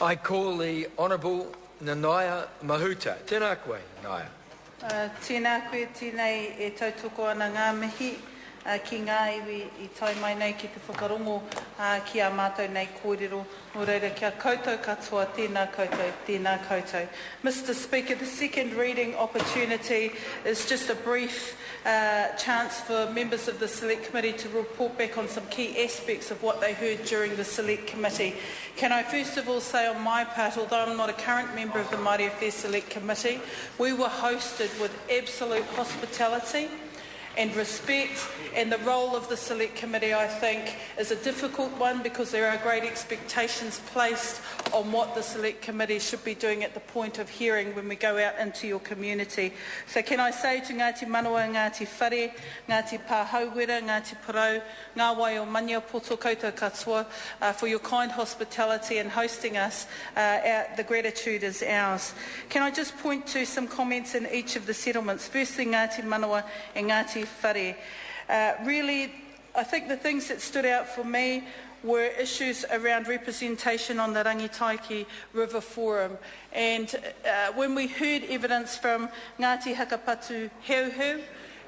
I call the Honourable Nanaia Mahuta. Tēnā koe, Nanaia. Tēnā koe, tēnei e tautoko ana ngā mihi ki ngā iwi I tai mai nei ki te whakarongo ki a mātou nei kōrero. Nō reira kia koutou katoa, tēnā koutou, tēnā koutou. Mr Speaker, the second reading opportunity is just a brief chance for members of the Select Committee to report back on some key aspects of what they heard during the Select Committee. Can I first of all say on my part, although I'm not a current member of the Māori Affairs Select Committee, we were hosted with absolute hospitality and respect, and the role of the Select Committee, I think, is a difficult one because there are great expectations placed on what the Select Committee should be doing at the point of hearing when we go out into your community. So can I say to Ngāti Manawa, Ngāti Whare, Ngāti Pāhauwera, Ngāti Parau, Ngā Wai o Mania Poto koutou katoa for your kind hospitality and hosting us. The gratitude is ours. Can I just point to some comments in each of the settlements? Firstly, Ngāti Manawa and Ngāti Whare. Really, I think the things that stood out for me were issues around representation on the Rangitaiki River Forum. And when we heard evidence from Ngāti Hakapatu Heuheu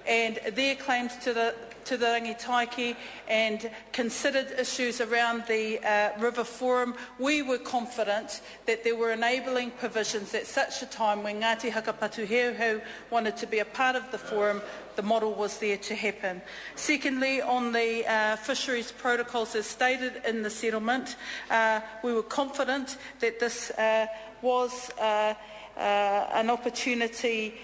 and their claims to the Rangitaiki and considered issues around the River Forum, we were confident that there were enabling provisions at such a time when Ngāti Hakapatu Heuheu wanted to be a part of the forum, the model was there to happen. Secondly, on the fisheries protocols as stated in the settlement, we were confident that this was an opportunity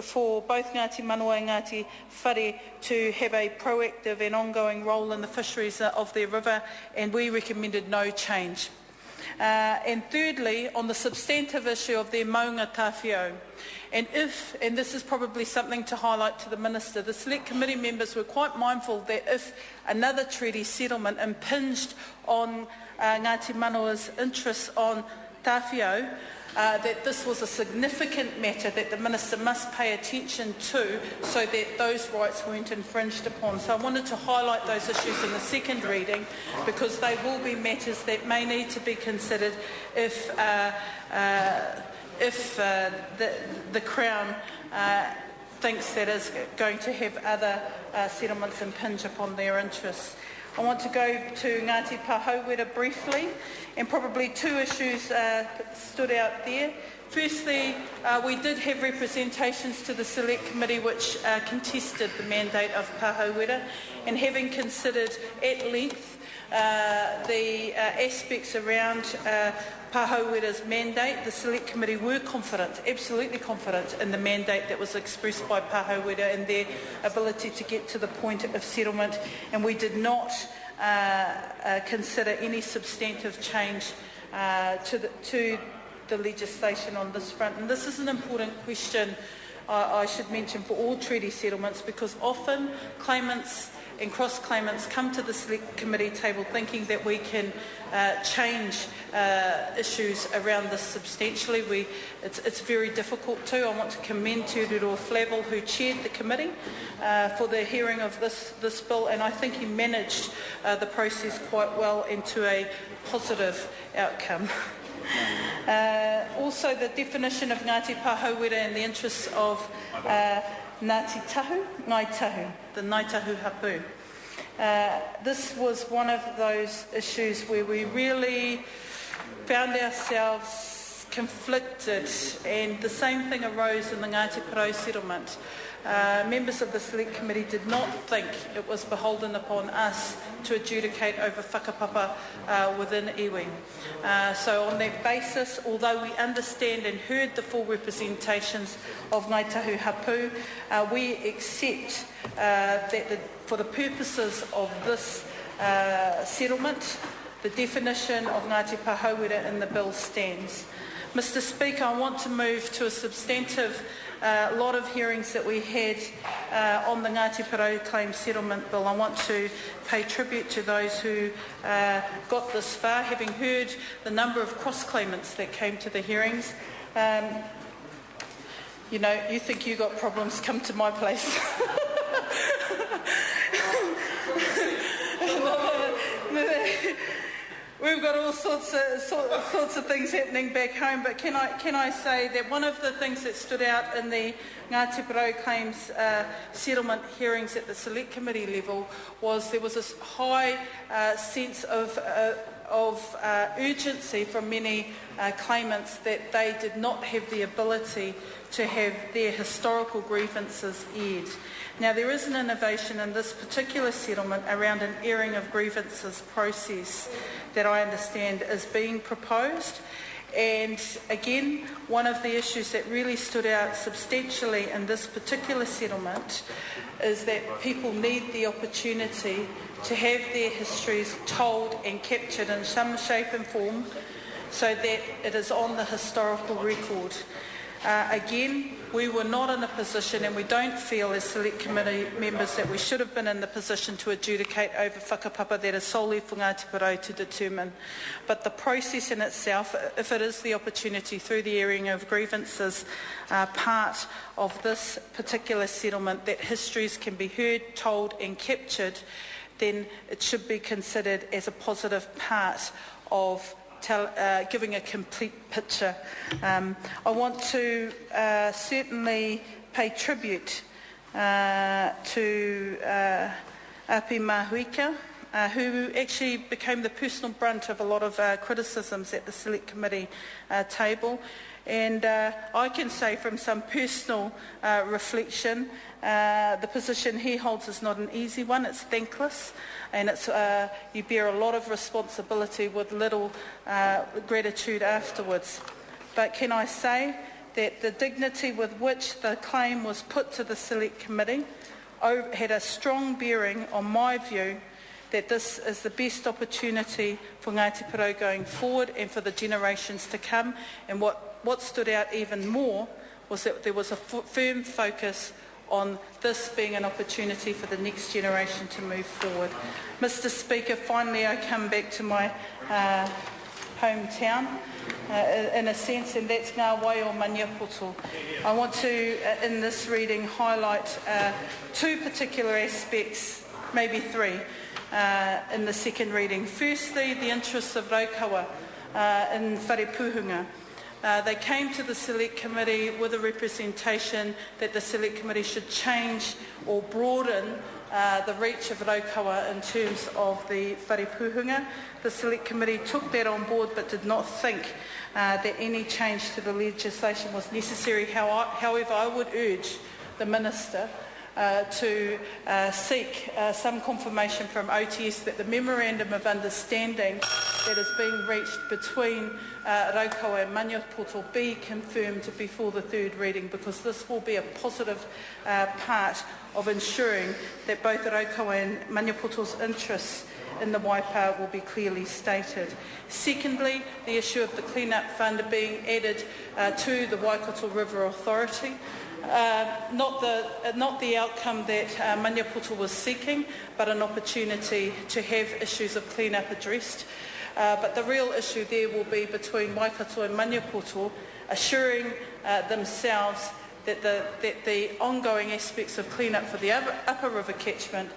for both Ngāti Manawa and Ngāti Whare to have a proactive and ongoing role in the fisheries of their river, and we recommended no change. And thirdly, on the substantive issue of their maunga tawhio, and this is probably something to highlight to the Minister, the Select Committee members were quite mindful that if another treaty settlement impinged on Ngāti Manawa's interests on tawhio, that this was a significant matter that the Minister must pay attention to so that those rights weren't infringed upon. So I wanted to highlight those issues in the second reading because they will be matters that may need to be considered if the Crown thinks that is going to have other settlements impinge upon their interests. I want to go to Ngāti Pāhauwera briefly, and probably two issues stood out there. Firstly, we did have representations to the Select Committee which contested the mandate of Pāhauwera, and having considered at length the aspects around Pāhauwera's mandate, the Select Committee were confident, absolutely confident, in the mandate that was expressed by Pāhauwera and their ability to get to the point of settlement, and we did not consider any substantive change to the legislation on this front. And this is an important question, I should mention, for all treaty settlements, because often claimants and cross-claimants come to the Select Committee table thinking that we can change issues around this substantially. It's very difficult to. I want to commend Te Riro Flavel, who chaired the committee for the hearing of this bill, and I think he managed the process quite well into a positive outcome. Also, the definition of Ngāti Pāhauwera in the interests of Ngāti Tahu, Ngai Tahu, the Ngai Tahu Hapu. This was one of those issues where we really found ourselves conflicted, and the same thing arose in the Ngāti Parau settlement. Members of the Select Committee did not think it was beholden upon us to adjudicate over whakapapa within iwi. So on that basis, although we understand and heard the full representations of Ngai Tahu Hapu, we accept that for the purposes of this settlement, the definition of Ngāti Pāhauwera in the bill stands. Mr Speaker, I want to move to a substantive lot of hearings that we had on the Ngāti Parau Claim Settlement Bill. I want to pay tribute to those who got this far, having heard the number of cross-claimants that came to the hearings. You know, you think you got problems, come to my place. We've got all sorts of things happening back home, but can I say that one of the things that stood out in the Ngāti Porou claims settlement hearings at the Select Committee level was there was this high sense of urgency from many claimants that they did not have the ability to have their historical grievances aired. Now, there is an innovation in this particular settlement around an airing of grievances process that I understand is being proposed. And again, one of the issues that really stood out substantially in this particular settlement is that people need the opportunity to have their histories told and captured in some shape and form so that it is on the historical record. Again, we were not in a position, and we don't feel as Select Committee members that we should have been in the position to adjudicate over whakapapa that is solely for Ngāti Porou to determine. But the process in itself, if it is the opportunity through the airing of grievances, part of this particular settlement that histories can be heard, told and captured, then it should be considered as a positive part of giving a complete picture. I want to certainly pay tribute to Api Mahuika, who actually became the personal brunt of a lot of criticisms at the Select Committee table. And I can say from some personal reflection, the position he holds is not an easy one. It's thankless, and it's you bear a lot of responsibility with little gratitude afterwards. But can I say that the dignity with which the claim was put to the Select Committee had a strong bearing on my view that this is the best opportunity for Ngāti Porou going forward and for the generations to come. And what stood out even more was that there was a firm focus on this being an opportunity for the next generation to move forward. Mr. Speaker, finally I come back to my hometown in a sense, and that's Ngā Waio Maniapoto. I want to, in this reading, highlight two particular aspects, maybe three, in the second reading. Firstly, the interests of Raukawa in Whare Puhunga. They came to the Select Committee with a representation that the Select Committee should change or broaden the reach of Raukawa in terms of the Whare Puhunga. The Select Committee took that on board but did not think that any change to the legislation was necessary. However, I would urge the Minister to seek some confirmation from OTS that the Memorandum of Understanding that is being reached between Raukawa and Maniapoto be confirmed before the third reading, because this will be a positive part of ensuring that both Raukawa and Maniapoto's interests in the Waipa will be clearly stated. Secondly, the issue of the clean-up fund being added to the Waikato River Authority. Not the outcome that Maniapoto was seeking, but an opportunity to have issues of clean-up addressed. But the real issue there will be between Waikato and Maniapoto assuring themselves that the ongoing aspects of clean-up for the upper river catchment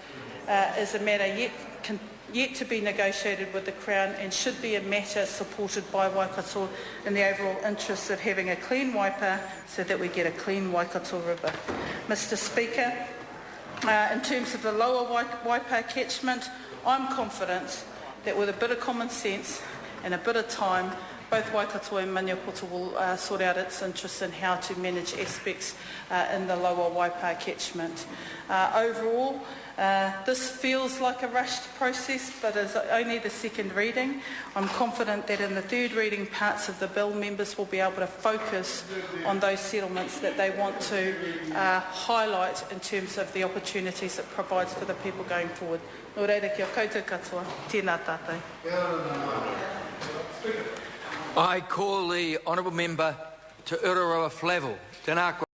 is a matter yet to be negotiated with the Crown, and should be a matter supported by Waikato in the overall interests of having a clean Waipa so that we get a clean Waikato River. Mr. Speaker, in terms of the lower Waipa catchment, I'm confident that with a bit of common sense and a bit of time, both Waikato and Maniapoto will sort out its interests in how to manage aspects in the lower Waipa catchment. Overall, this feels like a rushed process, but is only the second reading. I'm confident that in the third reading parts of the bill, members will be able to focus on those settlements that they want to highlight in terms of the opportunities it provides for the people going forward. Nō reira kia koutou katoa, tēnā tātou. I call the Honourable Member to Uraroa Flavel. Tēnā koe.